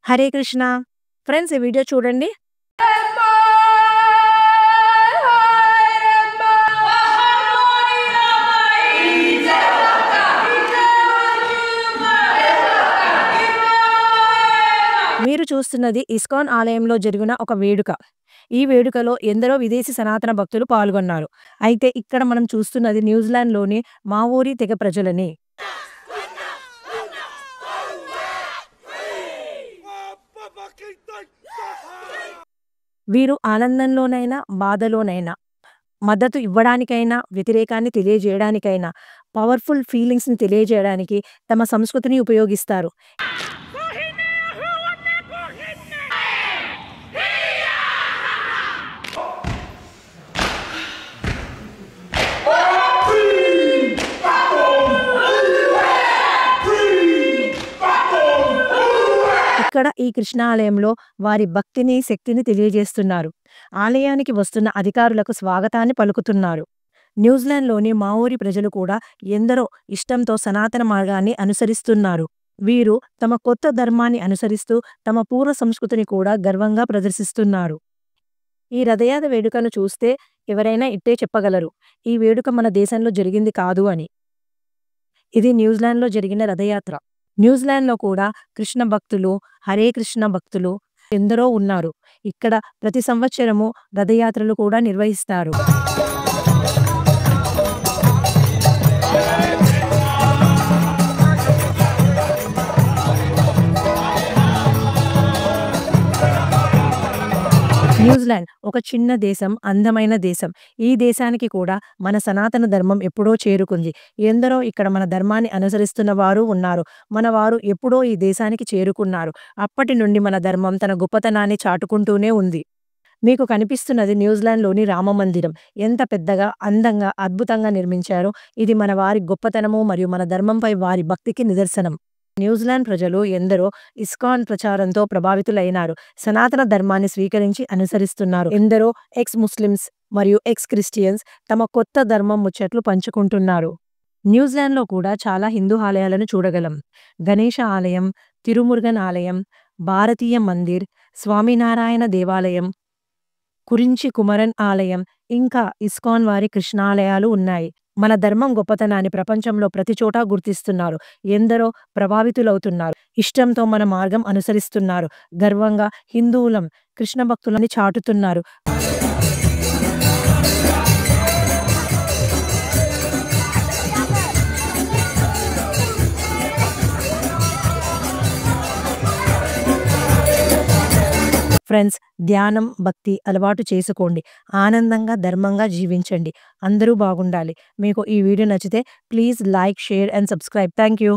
Hare Krishna. Friends, ఈ video చూడండి. మీరు చూస్తున్నది ఇస్కాన్ ఆలయంలో జరిగిన ఒక వేడుక. ఈ వేడుకలో ఎందరో విదేశీ సనాతన భక్తులు పాల్గొన్నారు. అయితే ఇక్కడ మనం చూస్తున్నది న్యూజిలాండ్‌లోని మావోరీ తెగ ప్రజలని. వీరు ఆనందంలోనైనా, బాధలోనైనా, మద్దతు ఇవ్వడానికైనా, వ్యతిరేకాన్ని తెలియజేయడానికైనా, పవర్‌ఫుల్ ఫీలింగ్స్‌ని తెలియజేయడానికి తమ సంస్కృతిని ఉపయోగిస్తారు. ఇక్కడ ఈ కృష్ణాలయంలో వారి భక్తిని, శక్తిని తెలియజేస్తున్నారు. ఆలయానికి వస్తున్న అధికారులకు స్వాగతాన్ని పలుకుతున్నారు. న్యూజిలాండ్‌లోని మావోరీ ప్రజలు కూడా ఎందరో ఇష్టంతో సనాతన మార్గాన్ని అనుసరిస్తున్నారు. వీరు తమ కొత్త ధర్మాన్ని అనుసరిస్తూ తమ పూర్వ సంస్కృతిని కూడా గర్వంగా ప్రదర్శిస్తున్నారు. ఈ రథయాత్ర వేడుకను చూస్తే ఎవరైనా ఇట్టే చెప్పగలరు, ఈ వేడుక మన దేశంలో జరిగింది కాదు అని. ఇది న్యూజిలాండ్‌లో జరిగిన రథయాత్ర. న్యూజిలాండ్‌లో కూడా కృష్ణ భక్తులు, హరే కృష్ణ భక్తులు ఎందరో ఉన్నారు. ఇక్కడ ప్రతి సంవత్సరము రథయాత్రలు కూడా నిర్వహిస్తారు. న్యూజిలాండ్ ఒక చిన్న దేశం, అందమైన దేశం. ఈ దేశానికి కూడా మన సనాతన ధర్మం ఎప్పుడో చేరుకుంది. ఎందరో ఇక్కడ మన ధర్మాన్ని అనుసరిస్తున్న వారు ఉన్నారు. మన వారు ఎప్పుడో ఈ దేశానికి చేరుకున్నారు. అప్పటి నుండి మన ధర్మం తన గొప్పతనాన్ని చాటుకుంటూనే ఉంది. మీకు కనిపిస్తున్నది న్యూజిలాండ్‌లోని రామమందిరం. ఎంత పెద్దగా, అందంగా, అద్భుతంగా నిర్మించారో. ఇది మన వారి గొప్పతనము మరియు మన ధర్మంపై వారి భక్తికి నిదర్శనం. న్యూజిలాండ్ ప్రజలు ఎందరో ఇస్కాన్ ప్రచారంతో ప్రభావితులైనారు. సనాతన ధర్మాన్ని స్వీకరించి అనుసరిస్తున్నారు. ఎందరో ఎక్స్ ముస్లిమ్స్ మరియు ఎక్స్ క్రిస్టియన్స్ తమ కొత్త ధర్మం ముచ్చట్లు పంచుకుంటున్నారు. న్యూజిలాండ్‌లో కూడా చాలా హిందూ ఆలయాలను చూడగలం. గణేష ఆలయం, తిరుమురుగన్ ఆలయం, భారతీయ మందిర్, స్వామినారాయణ దేవాలయం, కురించి కుమరన్ ఆలయం, ఇంకా ఇస్కాన్ వారి కృష్ణాలయాలు ఉన్నాయి. మన ధర్మం గొప్పతనాన్ని ప్రపంచంలో ప్రతి చోటా గుర్తిస్తున్నారు. ఎందరో ప్రభావితులవుతున్నారు. ఇష్టంతో మన మార్గం అనుసరిస్తున్నారు. గర్వంగా హిందువులం, కృష్ణ భక్తులని చాటుతున్నారు. ఫ్రెండ్స్, ధ్యానం, భక్తి అలవాటు చేసుకోండి. ఆనందంగా, ధర్మంగా జీవించండి. అందరూ బాగుండాలి. మీకు ఈ వీడియో నచ్చితే please like, share and subscribe. Thank you.